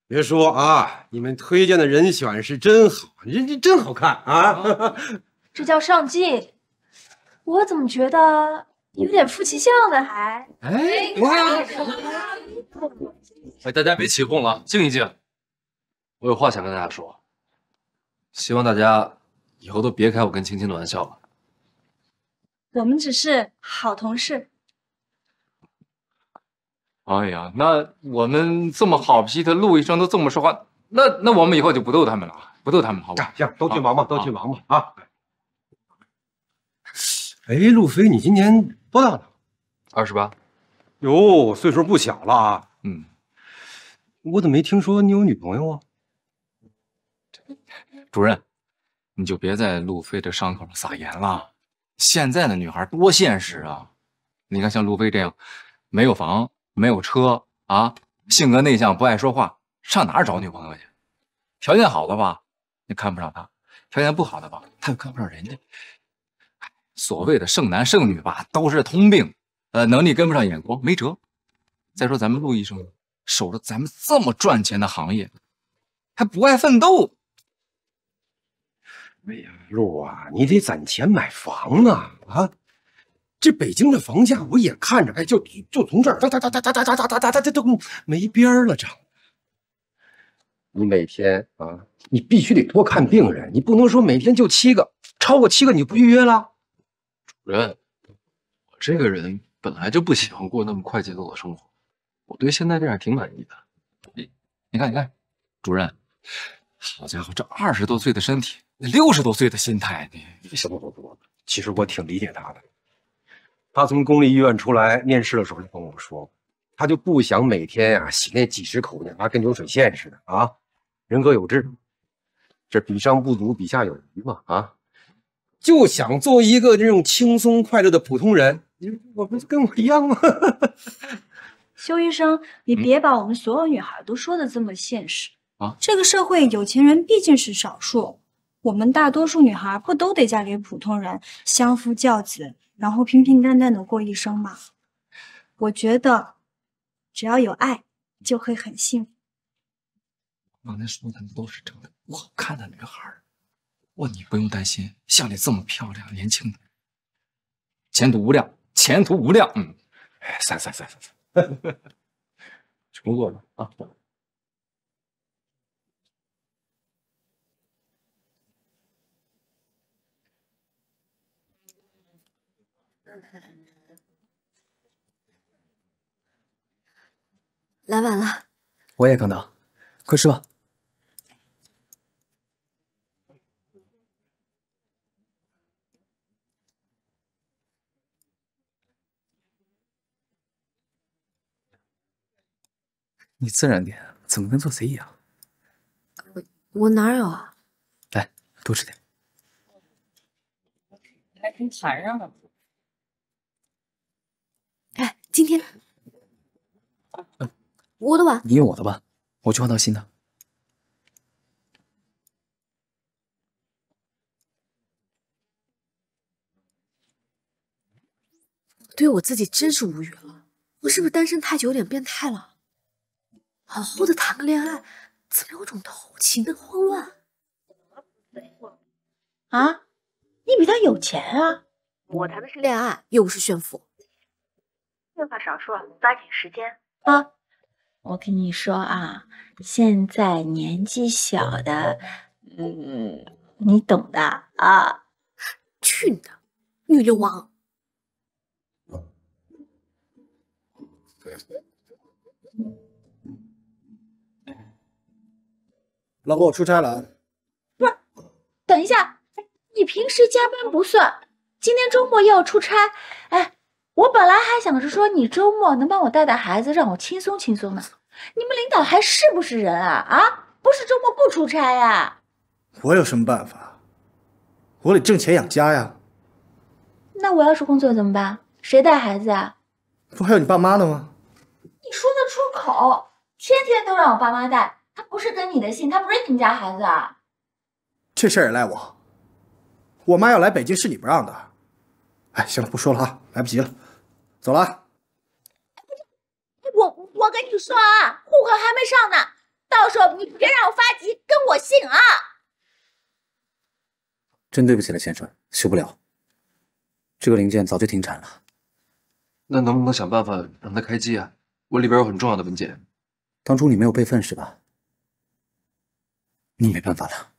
别说啊，你们推荐的人选是真好，人真好看啊！这叫上镜。我怎么觉得有点夫妻相呢？还哎，大家别起哄了，静一静。我有话想跟大家说，希望大家以后都别开我跟青青的玩笑了。我们只是好同事。哎呀，那我们这么好脾气的陆医生都这么说话，那我们以后就不逗他们了，不逗他们，好吧？行，都去忙吧，都去忙吧啊！哎，路飞，你今年多大了28。哟，岁数不小了啊。嗯，我怎么没听说你有女朋友啊？主任，你就别在路飞的伤口上撒盐了。现在的女孩多现实啊！你看像路飞这样，没有房，没有车啊，性格内向，不爱说话，上哪儿找女朋友去？条件好的吧，你看不上他；条件不好的吧，他又看不上人家。所谓的剩男剩女吧，都是通病。能力跟不上眼光，没辙。再说咱们陆医生守着咱们这么赚钱的行业，还不爱奋斗。哎呀，路啊，你得攒钱买房啊！啊，这北京的房价我也看着，哎，就从这儿哒都没边儿了，涨。你每天啊，你必须得多看病人，你不能说每天就7个，超过7个你就不预约了。主任，我这个人本来就不喜欢过那么快节奏的生活，我对现在这样挺满意的。你看，主任，好家伙，这20多岁的身体，60多岁的心态，你什么不，其实我挺理解他的。他从公立医院出来面试的时候就跟我说，他就不想每天啊洗那几十口牙跟流水线似的啊，人各有志，这比上不足，比下有余嘛啊，就想做一个这种轻松快乐的普通人。我不是跟我一样吗？修医生，你别把我们所有女孩都说的这么现实啊！这个社会有钱人毕竟是少数，我们大多数女孩不都得嫁给普通人，相夫教子，然后平平淡淡的过一生吗？我觉得只要有爱，就会很幸福。刚才说的都是长得不好看的女孩，你不用担心，像你这么漂亮年轻的，前途无量，前途无量。哎，散，去工作吧啊！来晚了，我也刚到，快吃吧。你自然点，怎么跟做贼一样？我哪有啊？来，多吃点。还跟缠上了。哎，今天我的碗，你用我的吧，我去换套新的。对我自己真是无语了，我是不是单身太久有点变态了？好好的谈个恋爱，怎么有种偷情的慌乱？啊，你比他有钱啊？我谈的是恋爱，又不是炫富。废话少说，抓紧时间啊！我跟你说啊，现在年纪小的，你懂的啊。去你的，女流氓！老婆，我出差了。不是，等一下，你平时加班不算，今天周末又要出差。哎，我本来还想着说你周末能帮我带孩子，让我轻松轻松呢。你们领导还是不是人啊？啊，不是周末不出差呀？我有什么办法？我得挣钱养家呀。那我要是工作怎么办？谁带孩子啊？不还有你爸妈呢吗？你说得出口，天天都让我爸妈带。他不是跟你的姓，他不是你们家孩子啊。这事儿也赖我。我妈要来北京是你不让的。哎，行了，不说了啊，来不及了，走了啊。我跟你说啊，户口还没上呢，到时候你别让我发急，跟我姓啊！真对不起了，先生，修不了。这个零件早就停产了。那能不能想办法让它开机啊？我里边有很重要的文件。当初你没有备份是吧？你没办法了。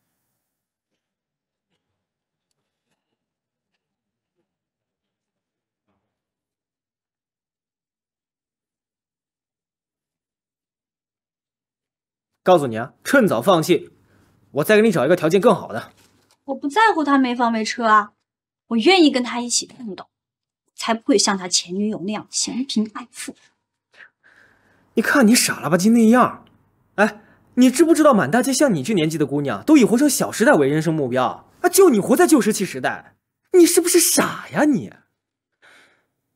告诉你啊，趁早放弃，我再给你找一个条件更好的。我不在乎他没房没车啊，我愿意跟他一起奋斗，才不会像他前女友那样嫌贫爱富。你看你傻了吧唧那样，哎，你知不知道满大街像你这年纪的姑娘都以活成小时代为人生目标啊？就你活在旧石器时代，你是不是傻呀你？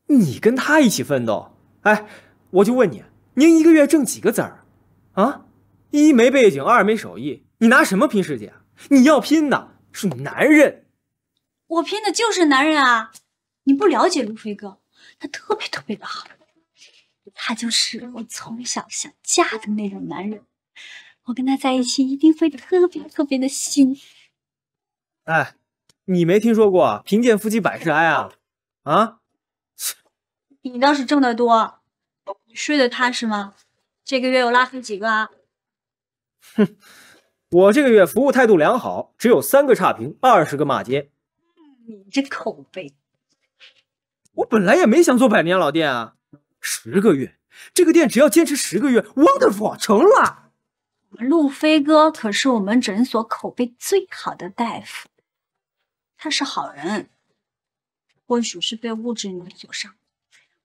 你跟他一起奋斗，哎，我就问你，您一个月挣几个子儿？啊，一没背景，二没手艺，你拿什么拼世界啊？你要拼的是男人。我拼的就是男人啊！你不了解路飞哥，他特别特别的好，他就是我从小想嫁的那种男人。我跟他在一起一定会特别特别的幸福。哎，你没听说过贫贱夫妻百事哀啊？啊？你倒是挣得多，你睡得踏实吗？这个月有拉黑几个啊？哼，我这个月服务态度良好，只有3个差评，20个骂街。你这口碑，我本来也没想做百年老店啊，10个月，这个店只要坚持10个月 ，wonderful 成了。我们路飞哥可是我们诊所口碑最好的大夫，他是好人。或许是被物质迷所伤，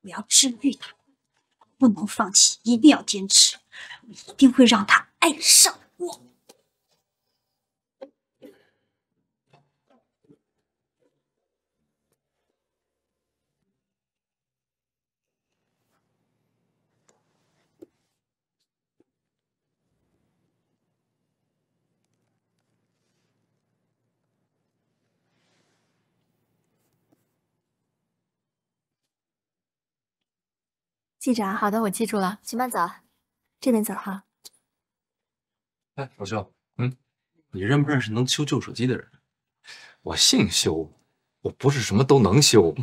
我要治愈他，不能放弃，一定要坚持，我一定会让他爱上我。记着啊，好的，我记住了。请慢走，这边走哈。哎，老肖，你认不认识能修旧手机的人？我姓修，我不是什么都能修。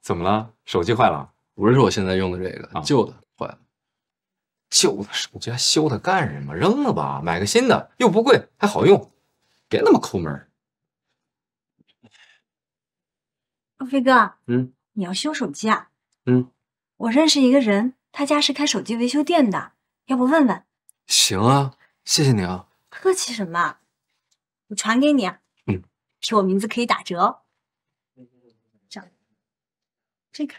怎么了？手机坏了？不是我现在用的这个，旧的坏了。旧的手机还修它干什么？扔了吧，买个新的，又不贵，还好用。别那么抠门。路飞哥，你要修手机啊？我认识一个人，他家是开手机维修店的，要不问问？行啊，谢谢你啊。客气什么？我传给你。提我名字可以打折哦。这个。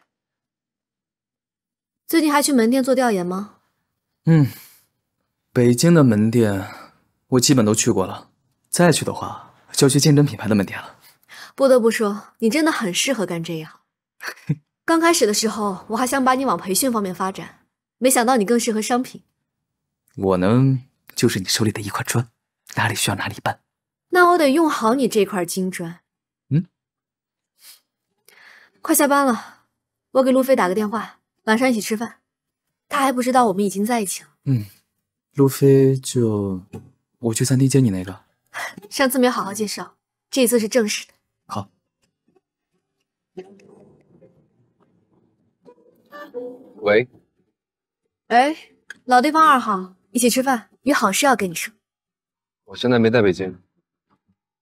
最近还去门店做调研吗？北京的门店我基本都去过了，再去的话就要去竞争品牌的门店了。不得不说，你真的很适合干这一行。刚开始的时候，我还想把你往培训方面发展，没想到你更适合商品。我呢，就是你手里的一块砖，哪里需要哪里搬。那我得用好你这块金砖。快下班了，我给路飞打个电话，晚上一起吃饭。他还不知道我们已经在一起了。路飞就我去餐厅接你那个。上次没好好介绍，这一次是正式的。好。喂，哎，老地方2号，一起吃饭，有好事要跟你说。我现在没在北京。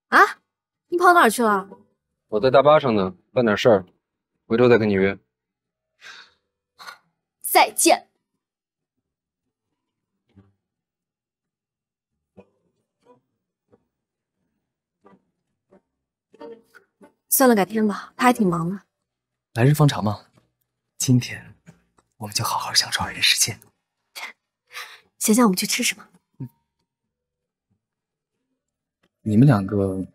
啊？你跑哪儿去了？我在大巴上呢，办点事儿，回头再跟你约。再见。算了，改天吧，他还挺忙的。来日方长嘛，今天我们就好好享受2人世界。想想我们去吃什么？你们2个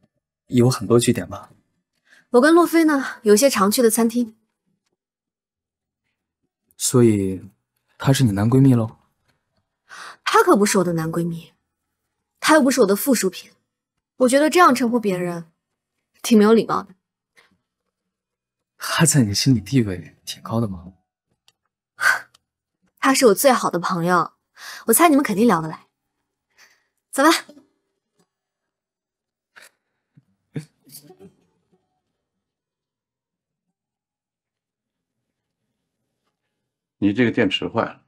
有很多据点吧？我跟洛菲呢，有些常去的餐厅。所以她是你男闺蜜喽？她可不是我的男闺蜜，她又不是我的附属品。我觉得这样称呼别人，挺没有礼貌的。她在你心里地位挺高的吗？她是我最好的朋友，我猜你们肯定聊得来。走吧。你这个电池坏了，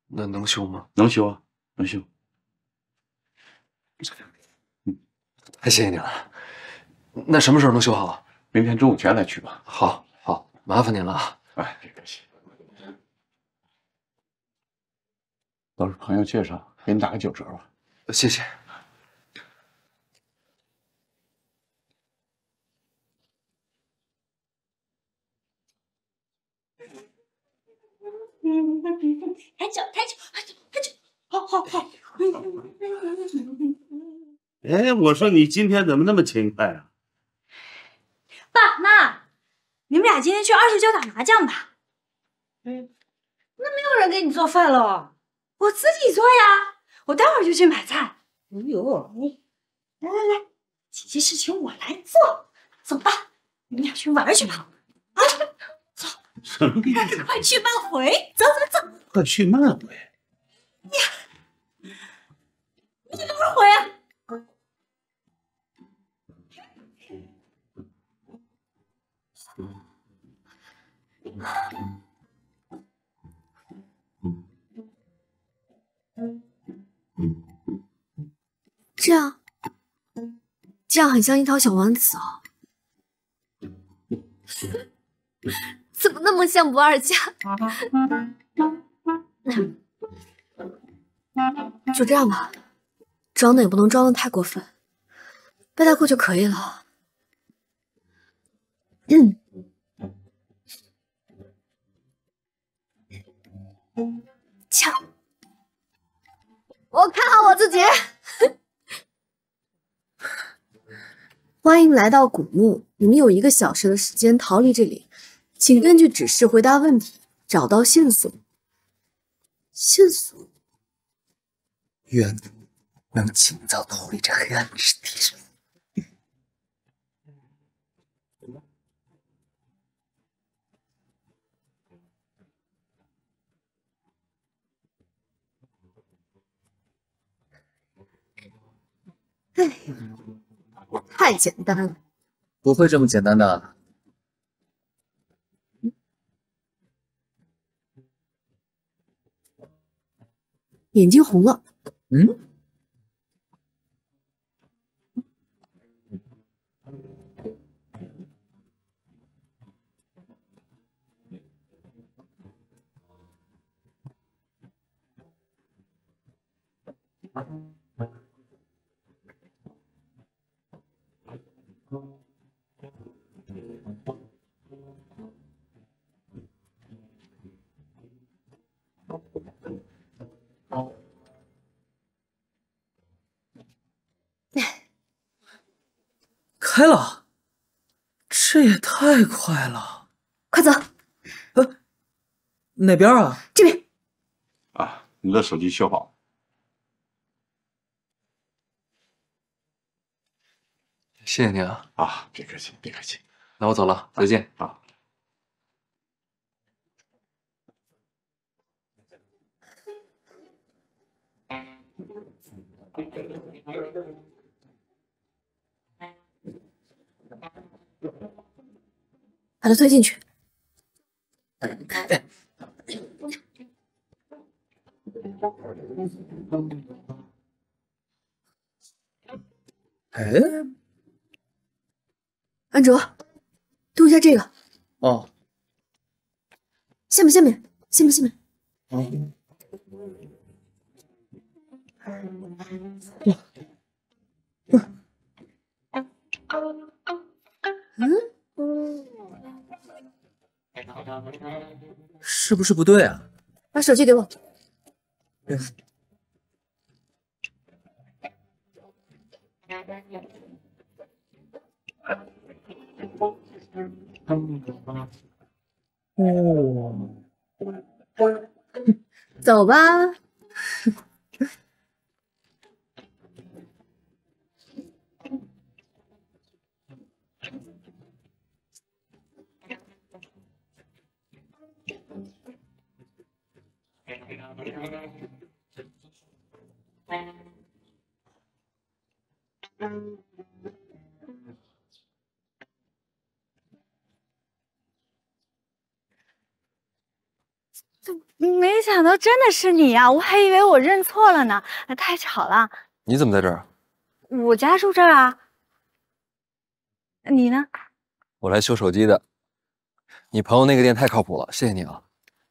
那能修吗？能修啊，能修。太谢谢你了。那什么时候能修好？明天中午前来取吧。好，好，麻烦您了啊。哎，别客气。都是朋友介绍，给你打个9折吧。谢谢。抬脚，抬脚，抬脚，抬脚，好好好。哎，我说你今天怎么那么勤快啊？爸妈，你们俩今天去29打麻将吧。那没有人给你做饭了，我自己做呀。我待会儿就去买菜。哎呦，来来来，这些事情我来做。走吧，你们俩去玩去吧。啊，走。什么意思？快去慢回，走走走。快去慢回。你怎么不回啊？这样很像一条小丸子哦。怎么那么像不二家？就这样吧，装的也不能装的太过分，背带裤就可以了。瞧，我看好我自己。欢迎来到古墓，你们有1个小时的时间逃离这里，请根据指示回答问题，找到线索。线索？愿能尽早脱离这黑暗之地。哎，太简单了。不会这么简单的。眼睛红了。开了，这也太快了！快走。哪边啊？这边。啊，你的手机修好了。谢谢你啊！啊，别客气，别客气。那我走了，再见啊。把它推进去。哎，安哲，动一下这个。哦。下面，下面，下面，下面。是不是不对啊？把手机给我。走吧。没想到真的是你呀、我还以为我认错了呢，太巧了。你怎么在这儿？我家住这儿啊。你呢？我来修手机的。你朋友那个店太靠谱了，谢谢你啊。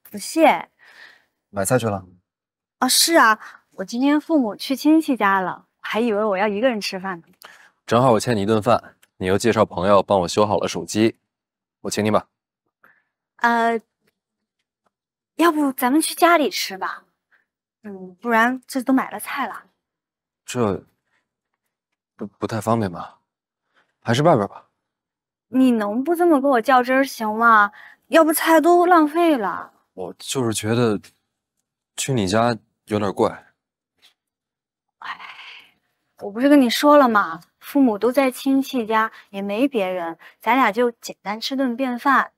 不谢。买菜去了？啊，是啊，我今天父母去亲戚家了，还以为我要一个人吃饭呢。正好我欠你一顿饭，你又介绍朋友帮我修好了手机，我请你吧。要不咱们去家里吃吧？不然这都买了菜了。这不太方便吧？还是外边吧。你能不这么跟我较真儿行吗？要不菜都浪费了。我就是觉得去你家有点怪。我不是跟你说了吗？父母都在亲戚家，也没别人，咱俩就简单吃顿便饭。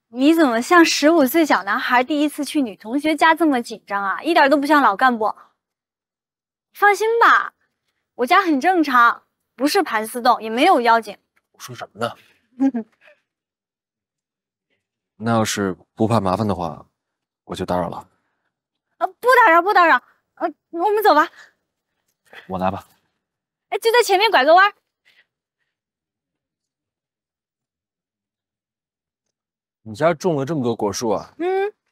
你怎么像15岁小男孩第一次去女同学家这么紧张啊？一点都不像老干部。放心吧，我家很正常，不是盘丝洞，也没有妖精。我说什么呢？那要是不怕麻烦的话，我就打扰了。不打扰，不打扰。我们走吧。我拿吧。哎，就在前面拐个弯。你家种了这么多果树啊？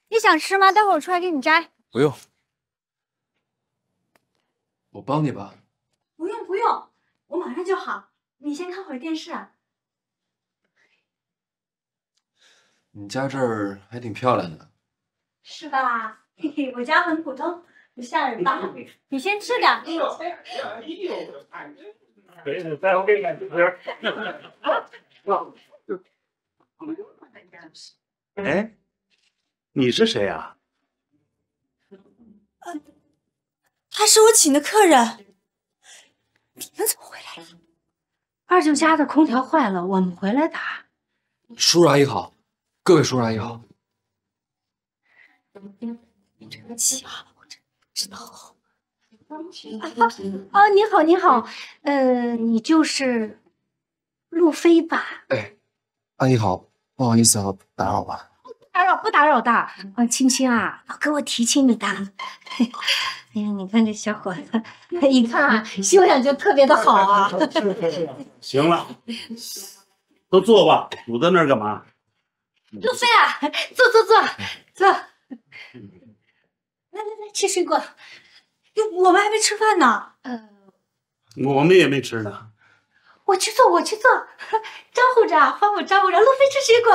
你想吃吗？待会儿我出来给你摘。不用，我帮你吧。不用不用，我马上就好。你先看会儿电视啊。你家这儿还挺漂亮的。是吧？嘿嘿，我家很普通，不吓人吧？你先吃点。再我给你吃。哎，你是谁啊？他是我请的客人。你们怎么回来了？二舅家的空调坏了，我们回来打。叔叔阿姨好，各位叔叔阿姨好。对不起啊，我真不知道。你好，你好，你就是路飞吧？哎，阿姨好，不好意思啊，打扰了。不打扰的。青青啊，老跟我提起你的。哎呀，你看这小伙子，一看啊，修养就特别的好啊。行了，都坐吧，堵在那儿干嘛？路飞啊，坐。来，吃水果。我们还没吃饭呢。我们也没吃呢。我去做，招呼着，帮我招呼着，路飞吃水果。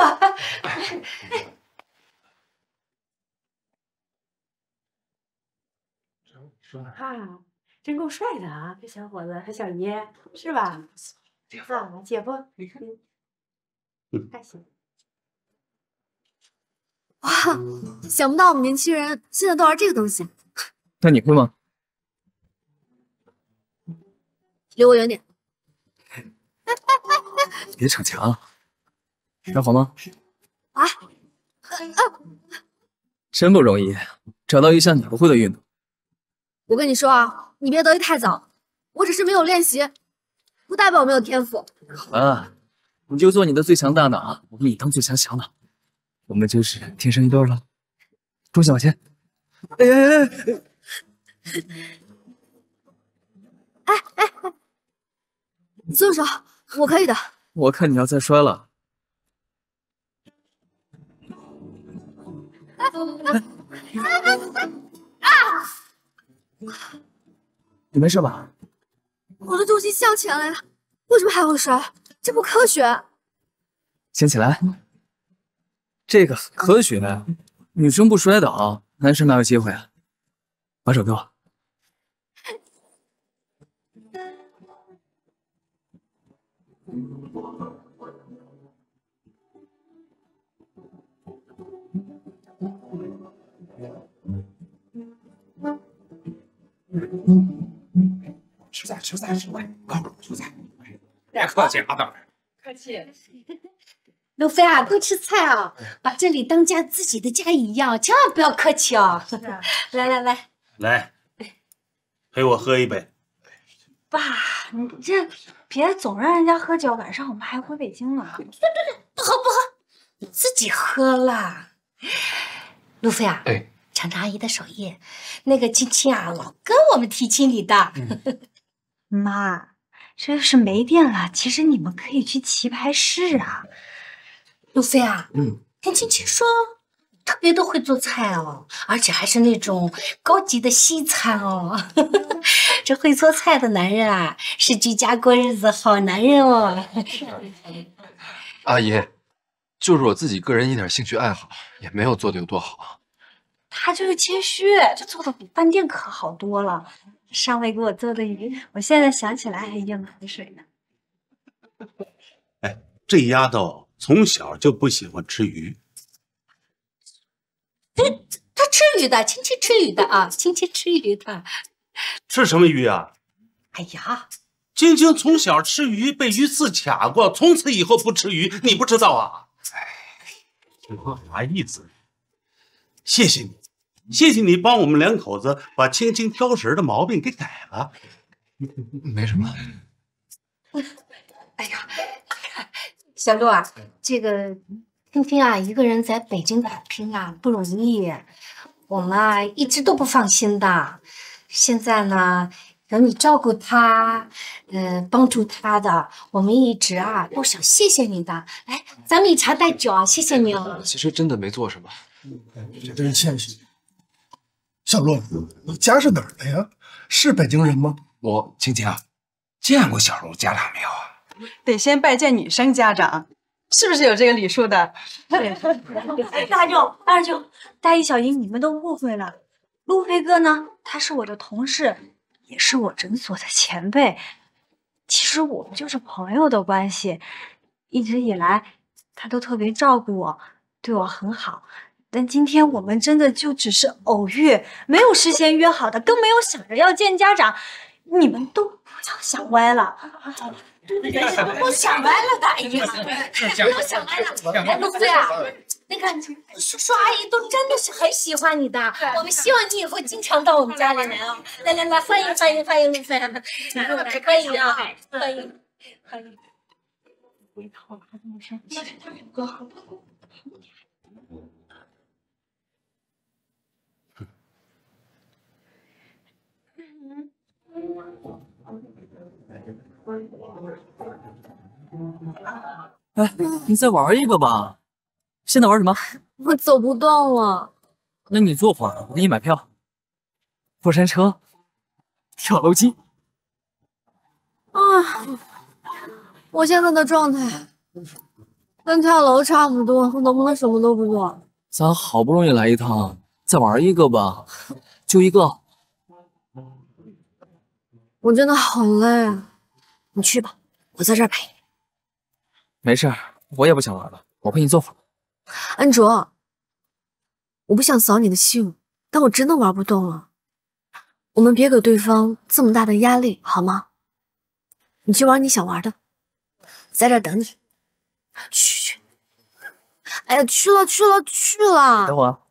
啊，真够帅的啊！这小伙子和小爷是吧？姐夫，姐夫，还行。哇，想不到我们年轻人现在都玩这个东西。那你会吗？离我远点。别逞强，还好吗？真不容易，找到一项你不会的运动。我跟你说啊，你别得意太早，我只是没有练习，不代表我没有天赋。好啊，你就做你的最强大脑，我把你当最强小脑，我们就是天生一对了。重心往前。松手，我可以的。我看你要再摔了。你没事吧？我的重心向前了呀，为什么还会摔？这不科学。先起来。这个很科学，女生不摔倒，男生哪有机会啊？把手给我。吃菜，别客气啊，大人。客气。路飞啊，多吃菜啊，把这里当自己的家一样，千万不要客气哦。来，来，陪我喝一杯。爸，你这别总让人家喝酒，晚上我们还回北京呢。对，不喝，你自己喝了。路飞啊，尝尝阿姨的手艺，那个青青啊，老跟我们提起你的。妈，这要是没电了，其实你们可以去棋牌室啊。路飞啊，听青青说，特别的会做菜哦，而且还是那种高级的西餐哦。这会做菜的男人啊，是居家过日子好男人哦。阿姨，就是我自己个人一点兴趣爱好，也没有做的有多好。他就是谦虚，这做的比饭店可好多了。上回给我做的鱼，我现在想起来还咽口水呢。哎，这丫头从小就不喜欢吃鱼。她吃鱼的，青青吃鱼的啊，青青吃鱼的。吃什么鱼啊？哎呀，晶晶从小吃鱼，被鱼刺卡过，从此以后不吃鱼，你不知道啊？哎，啥意思？谢谢你，谢谢你帮我们两口子把青青挑食的毛病给改了。没什么。哎呀，小陆啊，这个青青啊，一个人在北京打拼啊，不容易，我们啊一直都不放心的。现在呢，有你照顾她，帮助她的，我们一直啊都想谢谢你的。来，咱们以茶代酒啊，谢谢你哦。其实真的没做什么。这真是谦虚。小陆，你家是哪儿的呀？是北京人吗？青青啊，见过小陆家长没有啊？得先拜见女生家长，是不是有这个礼数的？大舅，大姨、小姨，你们都误会了。路飞哥呢，他是我的同事，也是我诊所的前辈。其实我们就是朋友的关系，一直以来他都特别照顾我，对我很好。但今天我们真的就只是偶遇，没有事先约好的，更没有想着要见家长。你们都不要想歪了。我想歪了，大姨，不要想歪了。哎，陆飞啊，那个叔叔阿姨都真的是很喜欢你的，我们希望你以后经常到我们家里来哦。来，欢迎陆飞，欢迎啊，欢迎。哎，你再玩一个吧。现在玩什么？我走不动了。那你坐会儿，我给你买票。过山车，跳楼机。啊，我现在的状态跟跳楼差不多，我能不能什么都不做？咱好不容易来一趟，再玩一个吧，就一个。我真的好累啊，你去吧，我在这儿陪你。没事，我也不想玩了，我陪你坐会儿。安卓，我不想扫你的兴，但我真的玩不动了。我们别给对方这么大的压力，好吗？你去玩你想玩的，在这儿等你。去！哎呀，去了！等我。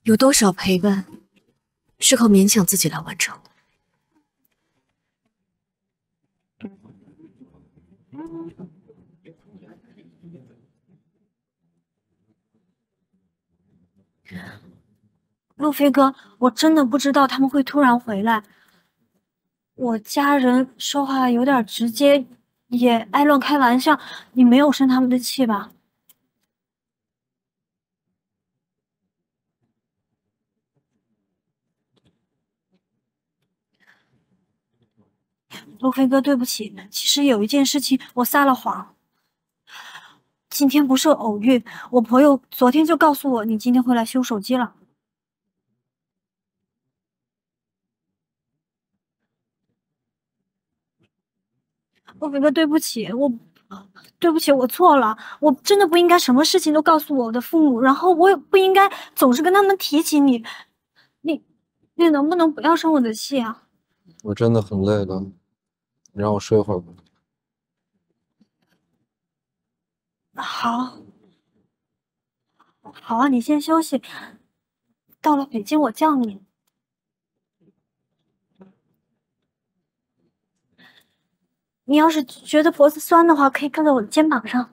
有多少陪伴是靠勉强自己来完成的？路飞哥，我真的不知道他们会突然回来。我家人说话有点直接，也爱乱开玩笑，你没有生他们的气吧？路飞哥，对不起，其实有一件事情我撒了谎。今天不是偶遇，我朋友昨天就告诉我你今天会来修手机了。飞哥，对不起，对不起，我错了，我真的不应该什么事情都告诉我的父母，然后我也不应该总是跟他们提起你，你能不能不要生我的气啊？我真的很累了，你让我睡会儿吧。好，好啊，你先休息，到了北京我叫你。你要是觉得脖子酸的话，可以靠在我的肩膀上。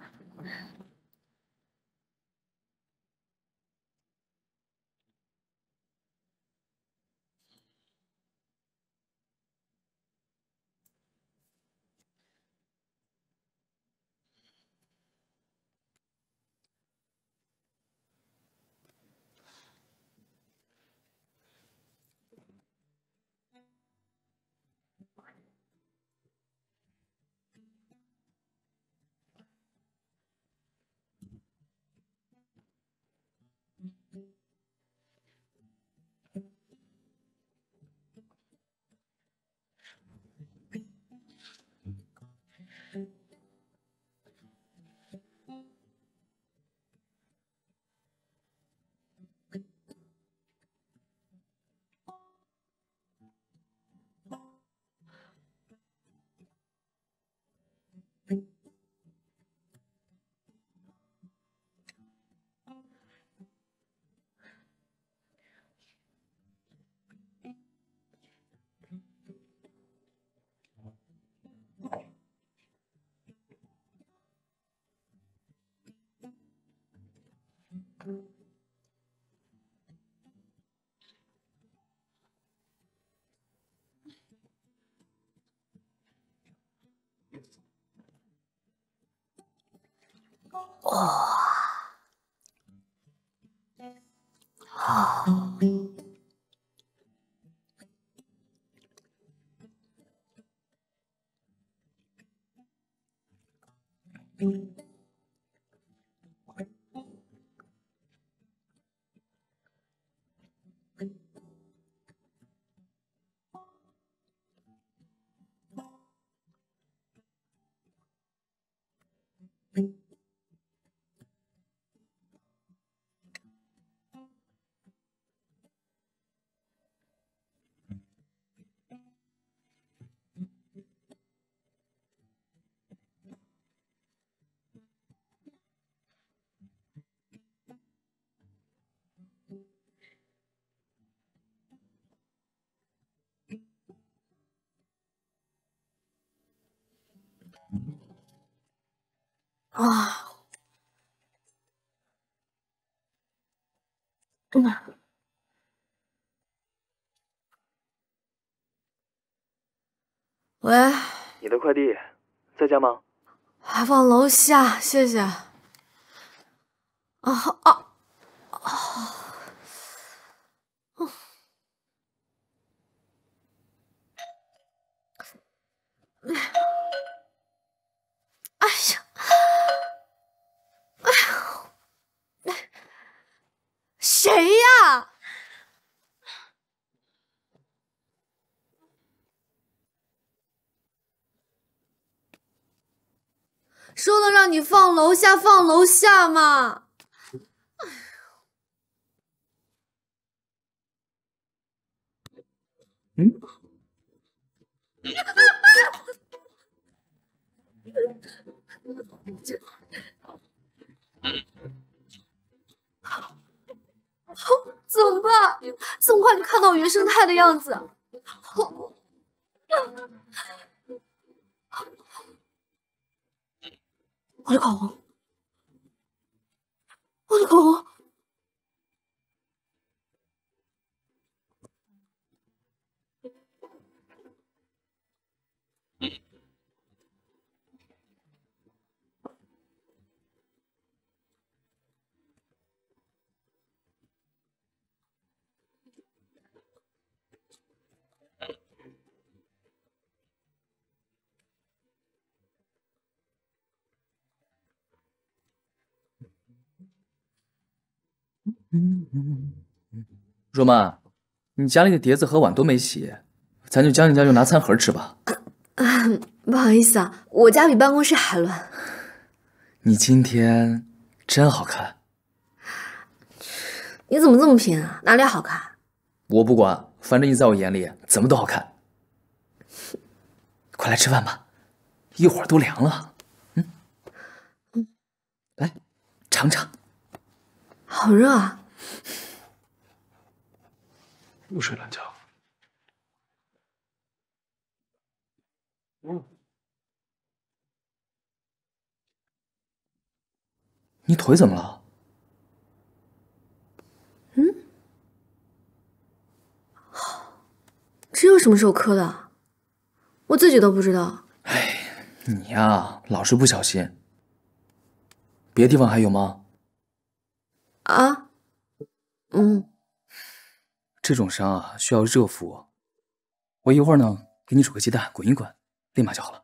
啊，喂，你的快递在家吗？还放楼下，谢谢。啊啊啊！哎呀，哎呀，谁呀？说了让你放楼下，放楼下嘛！嗯。怎么办？这么快就看到我原生态的样子？我的口红，我的口红。若曼，你家里的碟子和碗都没洗，咱就将就拿餐盒吃吧。不好意思啊，我家比办公室还乱。你今天真好看。你怎么这么贫啊？哪里好看？我不管，反正你在我眼里怎么都好看。快来吃饭吧，一会儿都凉了。来，尝尝。好热啊！又睡懒觉。你腿怎么了？这有什么时候磕的？我自己都不知道。你呀，老是不小心。别的地方还有吗？啊？这种伤啊，需要热敷。我一会儿呢，给你煮个鸡蛋，滚一滚，立马就好了。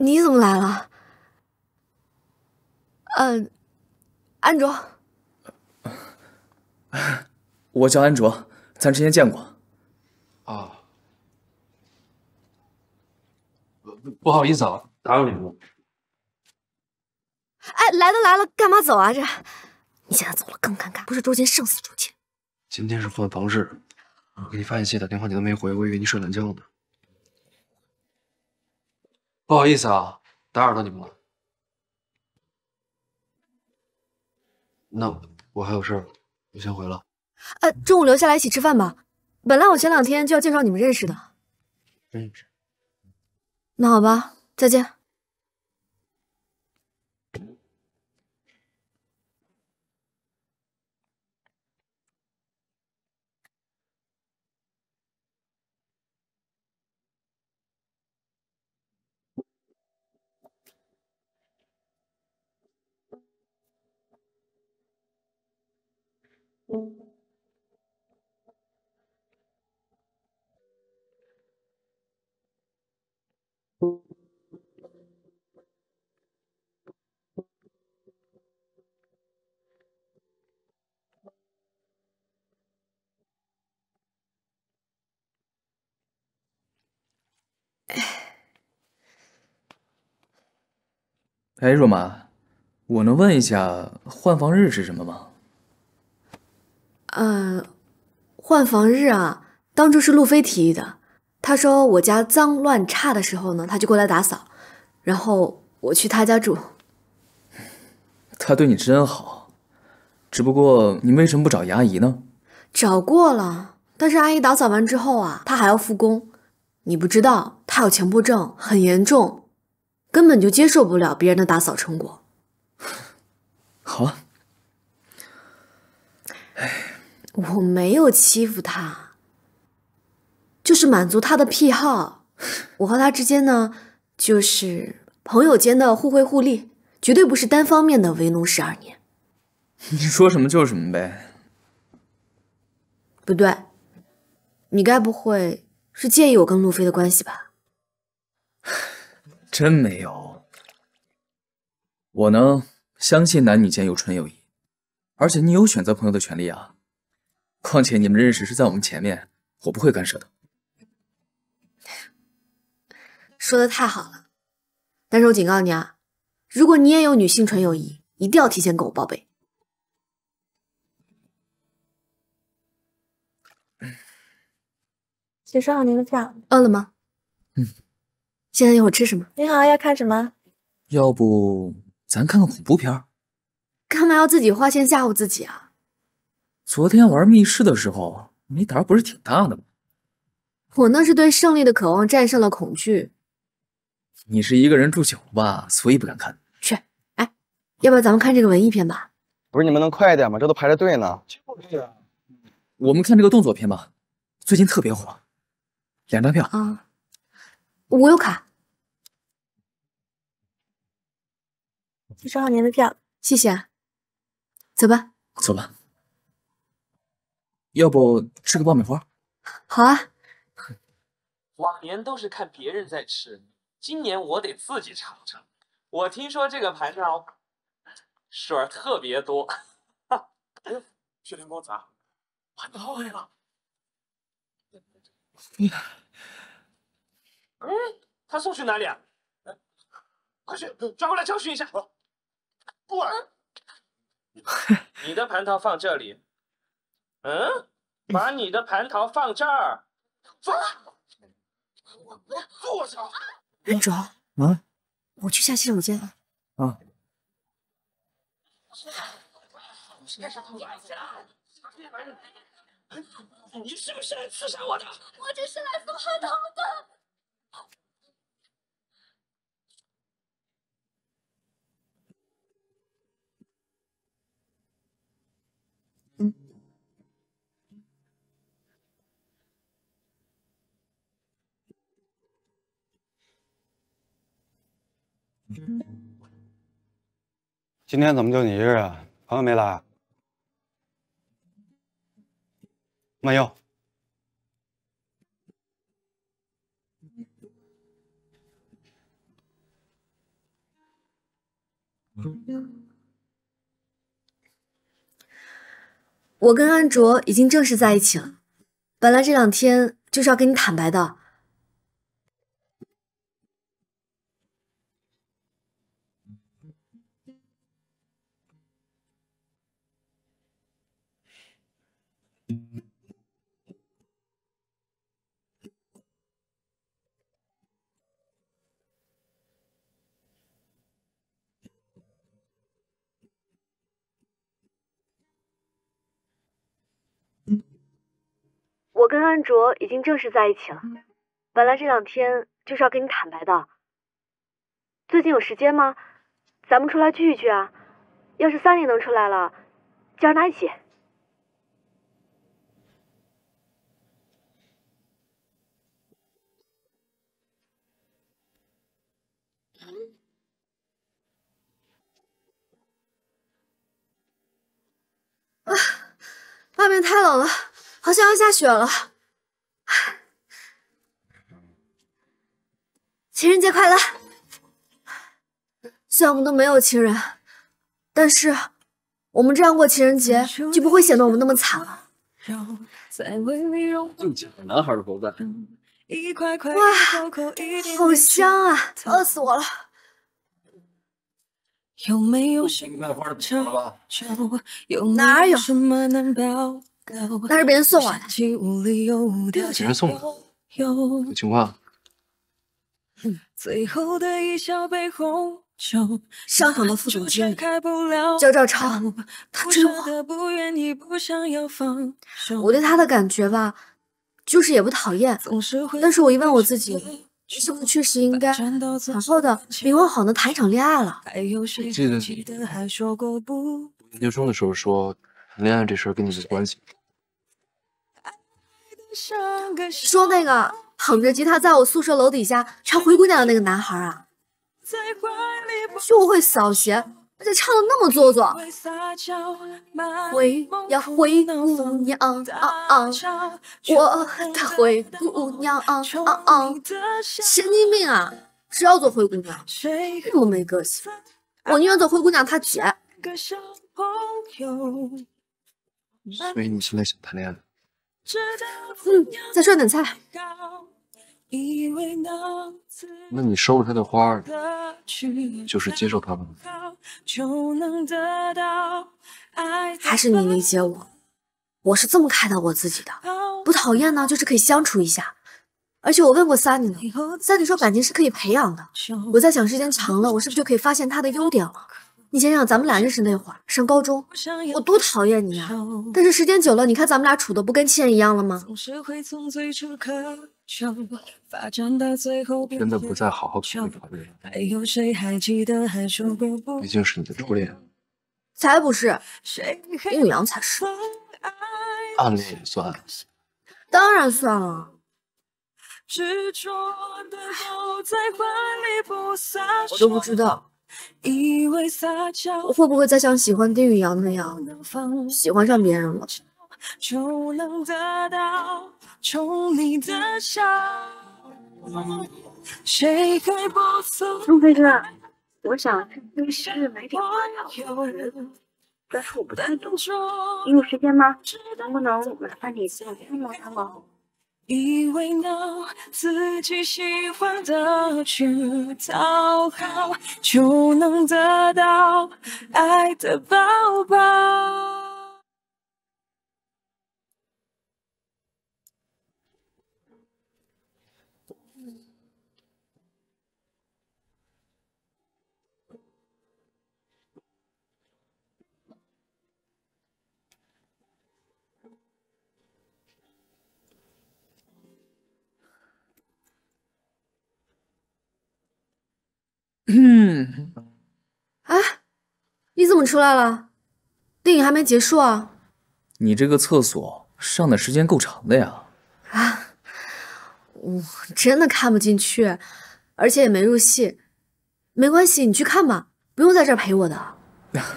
你怎么来了？安卓。我叫安卓，咱之前见过。啊，不好意思啊，打扰你们了。哎，来都来了，干嘛走啊？这，你现在走了更尴尬，不是捉奸胜似捉奸。今天是换房事，我给你发信息打电话你都没回，我以为你睡懒觉呢。不好意思啊，打扰到你们了。那我还有事儿，我先回了。中午留下来一起吃饭吧。本来我前2天就要介绍你们认识的。认识。那好吧，再见。哎，若玛，我能问一下换房日是什么吗？换房日啊，当初是路飞提议的。他说我家脏乱差的时候呢，他就过来打扫，然后我去他家住。他对你真好，只不过你为什么不找牙姨呢？找过了，但是阿姨打扫完之后啊，她还要复工。你不知道，她有强迫症，很严重，根本就接受不了别人的打扫成果。好啊。我没有欺负她，就是满足她的癖好。我和她之间呢，就是朋友间的互惠互利，绝对不是单方面的为奴12年。你说什么就是什么呗。不对，你该不会是介意我跟路飞的关系吧？真没有。我呢，相信男女间有纯友谊，而且你有选择朋友的权利啊。况且你们认识是在我们前面，我不会干涉的。说的太好了，但是我警告你啊，如果你也有女性纯友谊，一定要提前跟我报备。请收好您的票。饿了吗？现在一会儿吃什么？您好，要看什么？要不咱看个恐怖片？干嘛要自己花钱吓唬自己啊？昨天玩密室的时候，你胆儿不是挺大的吗？我那是对胜利的渴望战胜了恐惧。你是一个人住久了吧，所以不敢看。去，哎，要不要咱们看这个文艺片吧？不是你们能快一点吗？这都排着队呢。就是啊。我们看这个动作片吧，最近特别火。2张票啊，我有卡。请收好您的票，谢谢。走吧。走吧。要不吃个爆米花？好啊。往年都是看别人在吃，今年我得自己尝尝。我听说这个蟠桃水儿特别多。薛天公子啊，蟠桃来了。他送去哪里啊？快去抓过来教训一下。过来。你的蟠桃放这里。把你的蟠桃放这儿。坐下。安卓，我去下洗手间。你是不是来刺杀我的？我只是来送蟠桃的。今天怎么就你一个人？朋友没来？没有。我跟安卓已经正式在一起了，本来这2天就是要跟你坦白的。我跟安卓已经正式在一起了，本来这2天就是要跟你坦白的。最近有时间吗？咱们出来聚一聚啊！要是Sunny能出来了，就让他一起。外面太冷了，好像要下雪了。情人节快乐！虽然我们都没有情人，但是我们这样过情人节就不会显得我们那么惨了。就捡个男孩的口袋。哇，好香啊！饿死我了。有没有卖花的不了吧？哪有？那是别人送我的。别人送的。有情况。商场的副总经理叫赵超，他追我。我对他的感觉吧，就是也不讨厌，但是我一问我自己，是不是确实应该好好的明晃晃的谈一场恋爱了？记得你研究生的时候说，谈恋爱这事儿跟你没关系。说那个捧着吉他在我宿舍楼底下唱《灰姑娘》的那个男孩啊，就会扫弦，而且唱的那么做作。灰呀灰姑娘我的灰姑娘神经病啊！谁要做灰姑娘？那么没个性，我宁愿做灰姑娘她姐。所以你现在想谈恋爱？再涮点菜。那你收了他的花，就是接受他了吗？还是你理解我？我是这么看待我自己的，不讨厌呢，就是可以相处一下。而且我问过Sunny呢，Sunny说感情是可以培养的。我在想，时间长了，我是不是就可以发现他的优点了？你想想，咱们俩认识那会儿，上高中，我多讨厌你啊！但是时间久了，你看咱们俩处的不跟亲人一样了吗？真的不再好好考虑考虑了。毕竟是你的初恋。才不是，林宇阳才是。暗恋也算？当然算了。我都不知道。我会不会再像喜欢丁宇阳那样喜欢上别人了？就能得到宠你的笑。谁会不诉？陆飞哥，我想去浴室买点花药，但是我不太懂，你有时间吗？能不能麻烦你帮我帮忙他们？以为能自己喜欢的去讨好，就能得到爱的抱抱。哎，你怎么出来了？电影还没结束啊？你这个厕所上的时间够长的呀。啊，我真的看不进去，而且也没入戏。没关系，你去看吧，不用在这儿陪我的。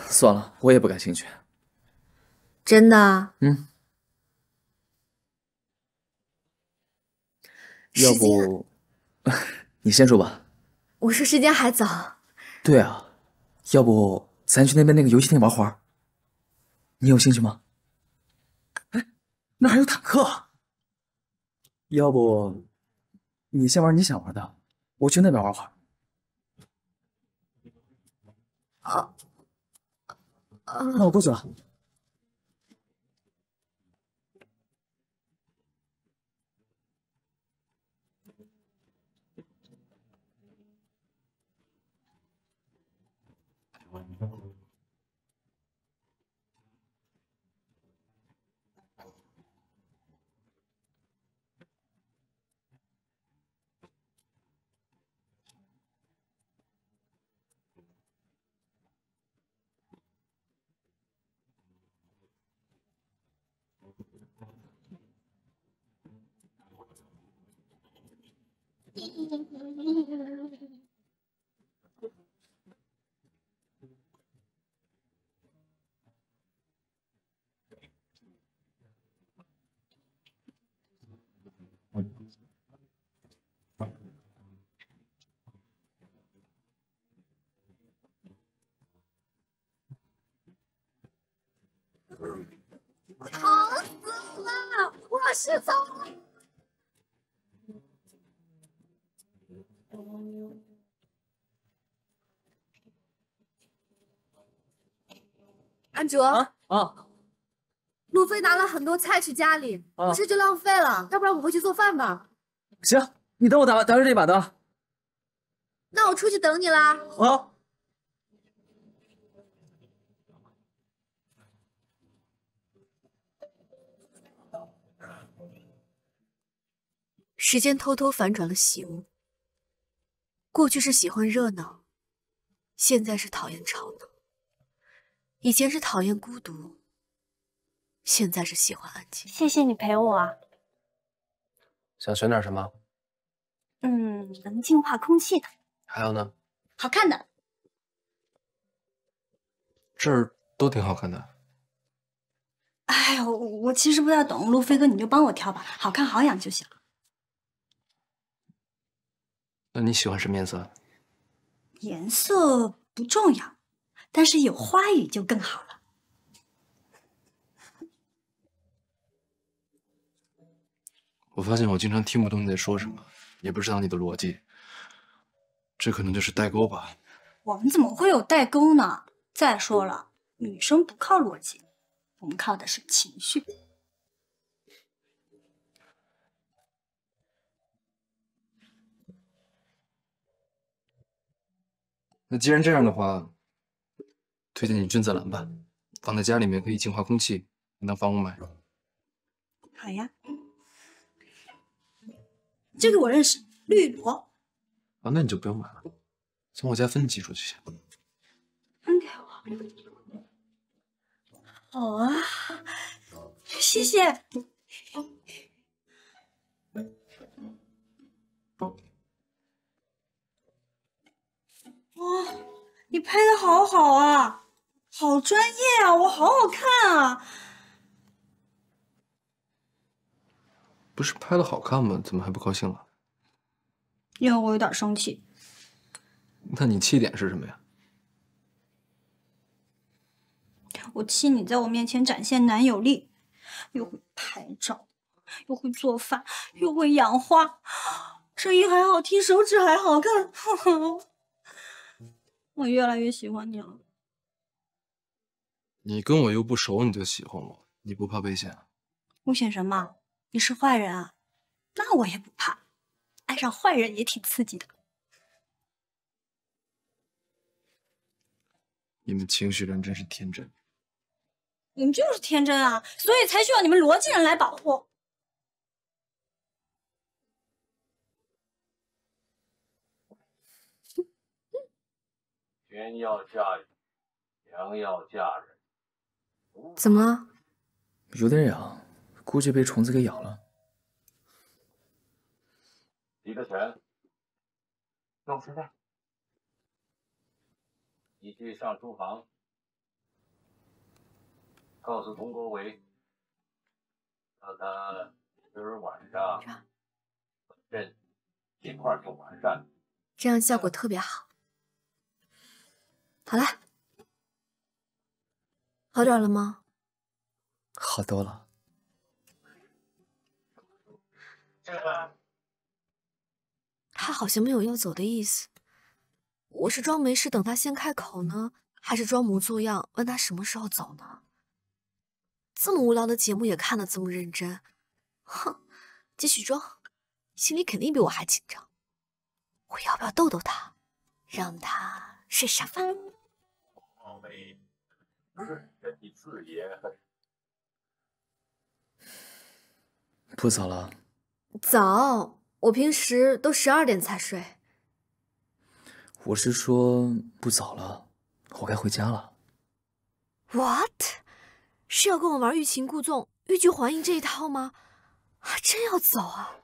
算了，我也不感兴趣。真的？嗯。要不，你先说吧。我说时间还早。对啊，要不咱去那边那个游戏厅玩会儿？你有兴趣吗？哎，那还有坦克。要不你先玩你想玩的，我去那边玩会儿。那我过去了。疼死了！我是走。安卓路飞拿了很多菜去家里，不吃就浪费了，要不然我回去做饭吧。行，你等我打完这把的。那我出去等你啦。好。时间偷偷反转了喜恶，过去是喜欢热闹，现在是讨厌吵闹；以前是讨厌孤独，现在是喜欢安静。谢谢你陪我啊。想选点什么？能净化空气的。还有呢？好看的。这儿都挺好看的。哎呦，我其实不太懂，路飞哥你就帮我挑吧，好看好养就行。那你喜欢什么颜色？颜色不重要，但是有花语就更好了。我发现我经常听不懂你在说什么，也不知道你的逻辑，这可能就是代沟吧。我们怎么会有代沟呢？再说了，女生不靠逻辑，我们靠的是情绪。那既然这样的话，推荐你君子兰吧，放在家里面可以净化空气，当防雾霾。好呀，这个我认识，绿萝。啊，那你就不用买了，从我家分几束就行。分给我。好啊，谢谢。哇，你拍的好好啊，好专业啊，我好好看啊。不是拍的好看吗？怎么还不高兴了？因为我有点生气。那你气点是什么呀？我气你在我面前展现男友力，又会拍照，又会做饭，又会养花，声音还好听，手指还好看。我越来越喜欢你了。你跟我又不熟，你就喜欢我，你不怕危险啊？危险什么？你是坏人啊？那我也不怕，爱上坏人也挺刺激的。你们情绪人真是天真。你们就是天真啊，所以才需要你们逻辑人来保护。天要下雨，娘要嫁人。怎么了？有点痒，估计被虫子给咬了。李德全，弄现在，你去上书房，告诉佟国维，让他今儿晚上和朕一块儿用晚膳，这样效果特别好。好了，好点了吗？好多了。他好像没有要走的意思。我是装没事等他先开口呢，还是装模作样问他什么时候走呢？这么无聊的节目也看得这么认真，哼，继续装，心里肯定比我还紧张。我要不要逗逗他，让他睡沙发？王梅，这你自也很。不早了。早，我平时都12点才睡。我是说不早了，我该回家了。What？ 是要跟我玩欲擒故纵、欲拒还迎这一套吗？还真要走啊？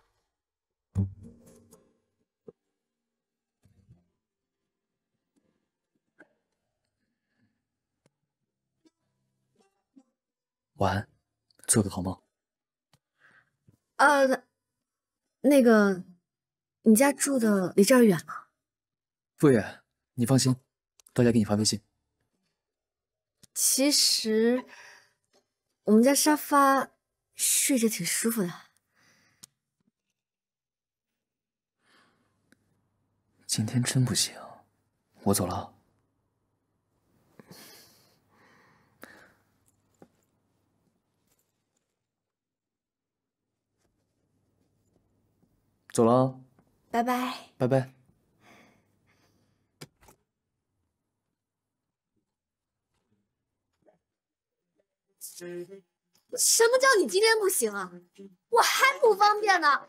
晚安，做个好梦。那个，你家住的离这儿远吗？不远，你放心，到家给你发微信。其实，我们家沙发睡着挺舒服的。今天真不行，我走了。走了，拜拜。拜拜。什么叫你今天不行啊？我还不方便呢。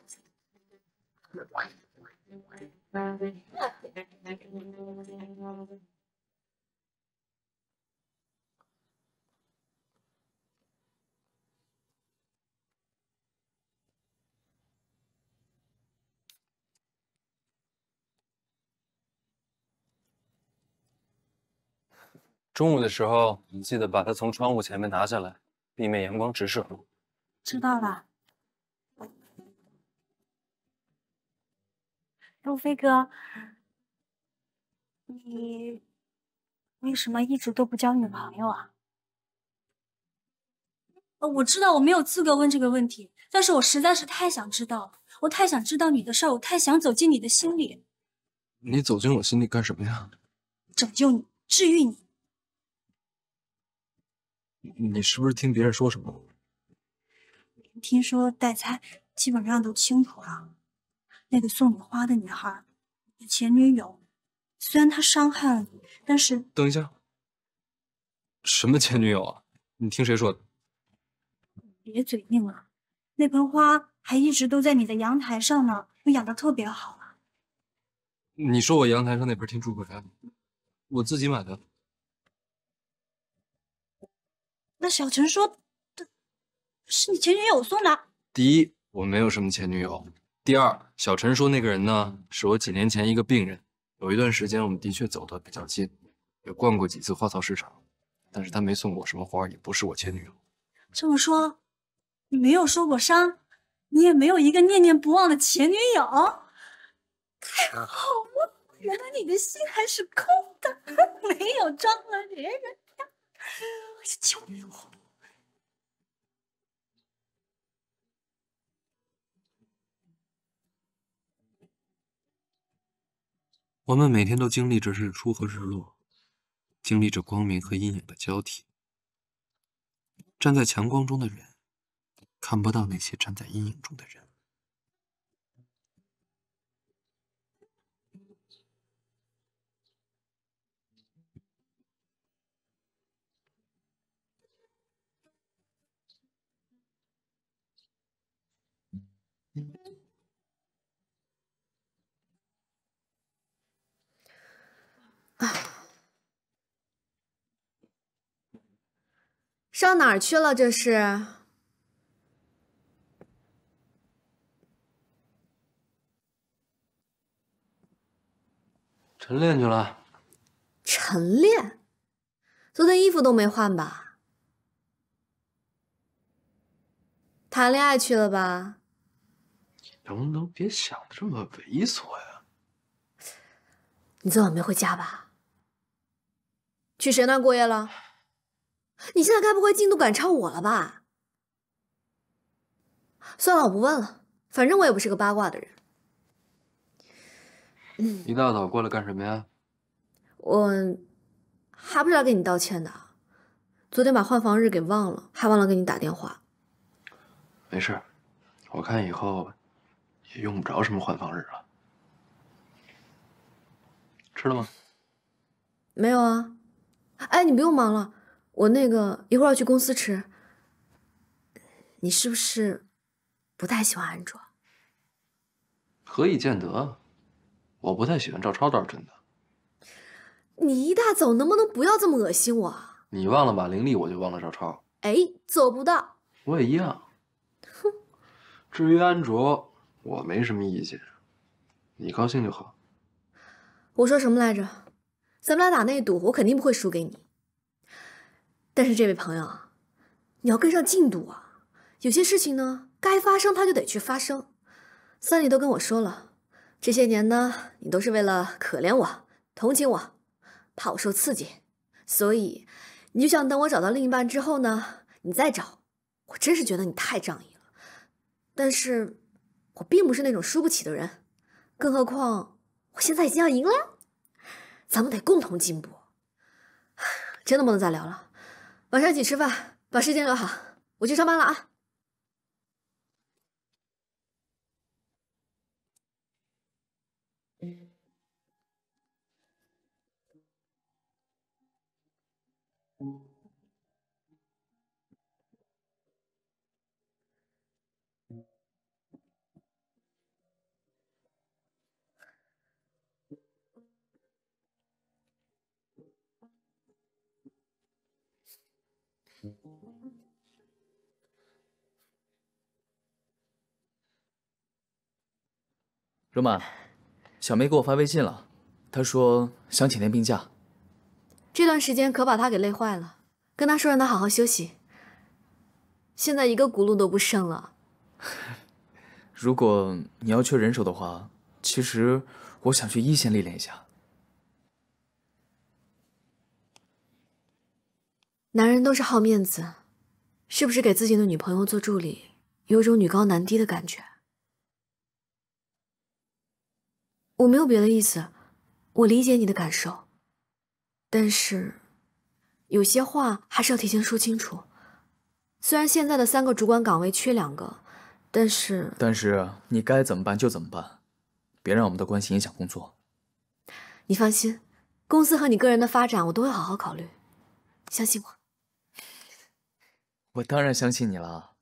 中午的时候，你记得把它从窗户前面拿下来，避免阳光直射。知道了。路飞哥，你为什么一直都不交女朋友啊？我知道我没有资格问这个问题，但是我实在是太想知道了，我太想知道你的事儿，我太想走进你的心里。你走进我心里干什么呀？拯救你，治愈你。你是不是听别人说什么？听说代猜基本上都清楚了。那个送你花的女孩，你前女友，虽然她伤害了你，但是……等一下，什么前女友啊？你听谁说的？别嘴硬了，那盆花还一直都在你的阳台上呢，我养的特别好啊。你说我阳台上那盆天竺葵啊？我自己买的。那小陈说的是你前女友送的。第一，我没有什么前女友；第二，小陈说那个人呢，是我几年前一个病人。有一段时间，我们的确走得比较近，也逛过几次花草市场，但是他没送我什么花，也不是我前女友。这么说，你没有受过伤，你也没有一个念念不忘的前女友？太好了，原来你的心还是空的，没有装了别人呀！救命啊！我们每天都经历着日出和日落，经历着光明和阴影的交替。站在强光中的人，看不到那些站在阴影中的人。上哪儿去了？这是？晨练去了。晨练？昨天衣服都没换吧？谈恋爱去了吧？能不能别想的这么猥琐呀？你昨晚没回家吧？去谁那儿过夜了？你现在该不会进度赶超我了吧？算了，我不问了，反正我也不是个八卦的人。一大早过来干什么呀？我还不是来给你道歉的。昨天把换房日给忘了，还忘了给你打电话。没事，我看以后也用不着什么换房日了。吃了吗？没有啊。哎，你不用忙了，我那个一会儿要去公司吃。你是不是不太喜欢安卓？何以见得？我不太喜欢赵超倒是真的。你一大早能不能不要这么恶心我？你忘了马玲丽，我就忘了赵超。哎，做不到。我也一样。哼。至于安卓，我没什么意见，你高兴就好。我说什么来着？咱们俩打那赌，我肯定不会输给你。但是这位朋友啊，你要跟上进度啊！有些事情呢，该发生它就得去发生。三里都跟我说了，这些年呢，你都是为了可怜我、同情我，怕我受刺激，所以你就想等我找到另一半之后呢，你再找。我真是觉得你太仗义了，但是我并不是那种输不起的人，更何况我现在已经要赢了，咱们得共同进步。真的不能再聊了，晚上一起吃饭，把时间留好，我去上班了啊。若曼，小梅给我发微信了，她说想请天病假。这段时间可把她给累坏了，跟她说让她好好休息。现在一个轱辘都不剩了。如果你要缺人手的话，其实我想去一线历练一下。男人都是好面子，是不是给自己的女朋友做助理，有种女高男低的感觉？我没有别的意思，我理解你的感受，但是有些话还是要提前说清楚。虽然现在的3个主管岗位缺2个，但是你该怎么办就怎么办，别让我们的关系影响工作。你放心，公司和你个人的发展我都会好好考虑，相信我。我当然相信你了。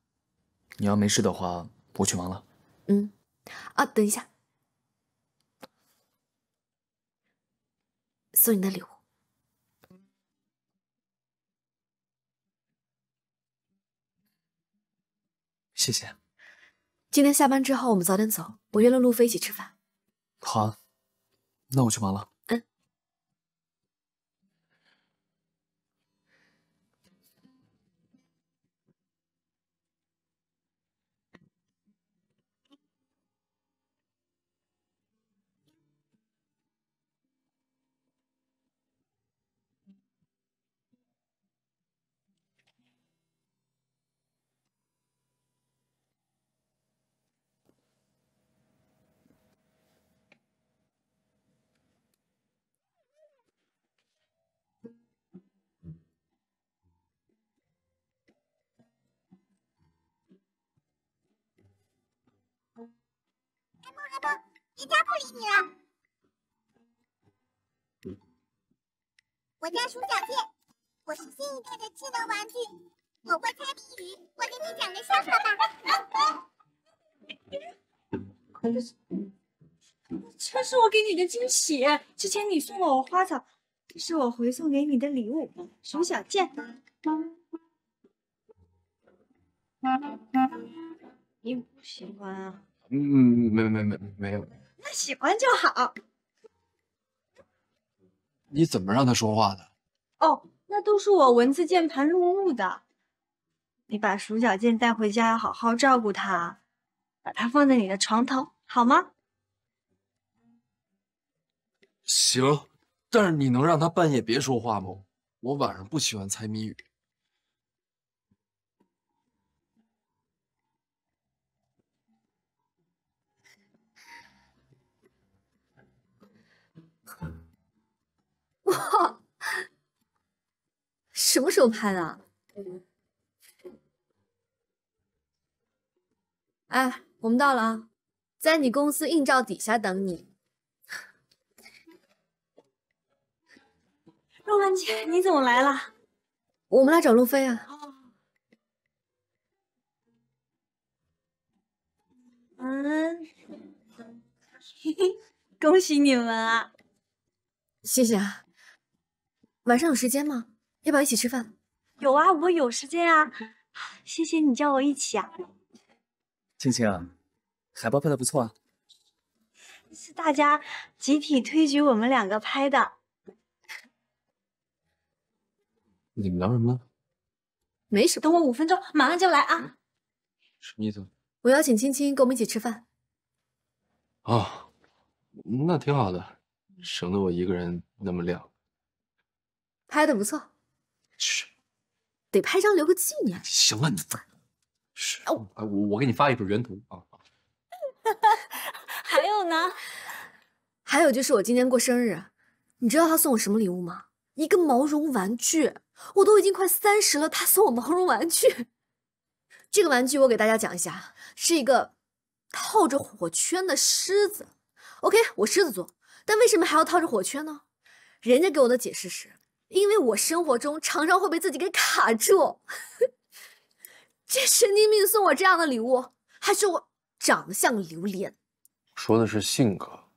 你要没事的话，我去忙了。等一下，送你的礼物。谢谢。今天下班之后我们早点走，我约了路飞一起吃饭。好啊，那我去忙了。理你了。我叫鼠小健，我是新一代的智能玩具，我会猜谜语，我给你讲个笑话吧。这是我给你的惊喜，之前你送了我花草，这是我回送给你的礼物，鼠小健。你不喜欢啊？没有。那喜欢就好。你怎么让他说话的？哦，那都是我文字键盘录入的。你把鼠小健带回家，要好好照顾他，把它放在你的床头，好吗？行，但是你能让他半夜别说话吗？我晚上不喜欢猜谜语。哇，什么时候拍的？哎，我们到了啊，在你公司映照底下等你。若兰姐，你怎么来了？我们来找路飞啊。恭喜你们啊！谢谢啊。晚上有时间吗？要不要一起吃饭？有啊，我有时间啊。谢谢你叫我一起啊。青青啊，海报拍的不错啊。是大家集体推举我们两个拍的。你们聊什么呢？没什么。等我5分钟，马上就来啊。什么意思？我邀请青青跟我们一起吃饭。哦，那挺好的，省得我一个人那么亮。拍的不错。是。得拍张留个纪念。行了，你是我给你发一份原图啊。还有呢？还有就是我今天过生日，你知道他送我什么礼物吗？一个毛绒玩具。我都已经快30了，他送我毛绒玩具。这个玩具我给大家讲一下，是一个套着火圈的狮子。OK， 我狮子座，但为什么还要套着火圈呢？人家给我的解释是，因为我生活中常常会被自己给卡住。这神经病送我这样的礼物，还说我长得像个榴莲。说的是性格。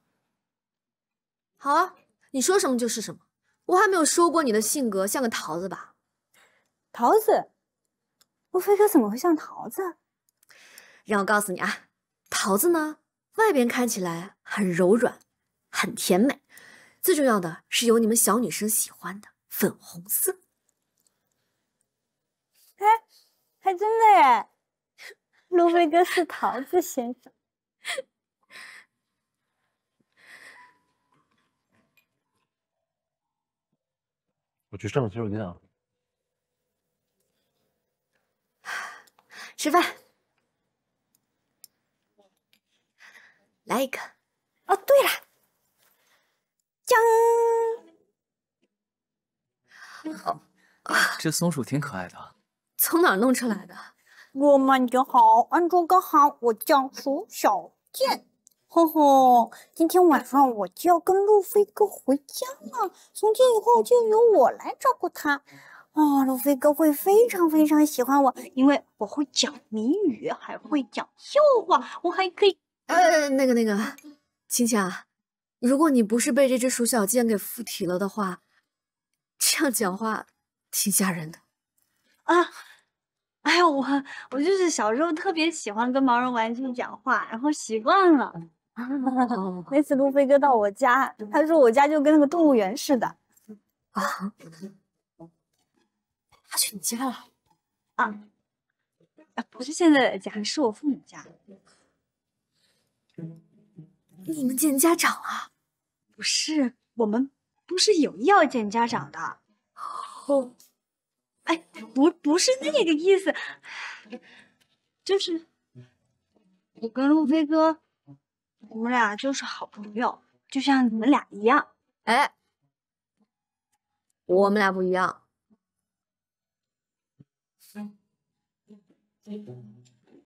好啊，你说什么就是什么。我还没有说过你的性格像个桃子吧？桃子？路飞哥怎么会像桃子？让我告诉你啊，桃子呢，外边看起来很柔软，很甜美，最重要的是有你们小女生喜欢的粉红色。哎，还真的耶！路飞哥是桃子先生。我去上个洗手间啊。吃饭，来一个。哦，对了，姜。这松鼠挺可爱的。从哪儿弄出来的？我们就好，安卓哥好，我叫鼠小健。呵呵，今天晚上我就要跟路飞哥回家了，从今以后就由我来照顾他。哦，路飞哥会非常非常喜欢我，因为我会讲谜语，还会讲笑话，我还可以……那个，青青啊，如果你不是被这只鼠小健给附体了的话，这样讲话挺吓人的。啊，哎呀，我就是小时候特别喜欢跟毛绒玩具讲话，然后习惯了。那次路飞哥到我家，他说我家就跟那个动物园似的。啊。他去你家了？啊，不是现在的家，是我父母家。你们见家长了？不是，我们不是有意要见家长的。哦，哎，不是那个意思，就是我跟路飞哥，我们俩就是好朋友，就像你们俩一样。哎，我们俩不一样。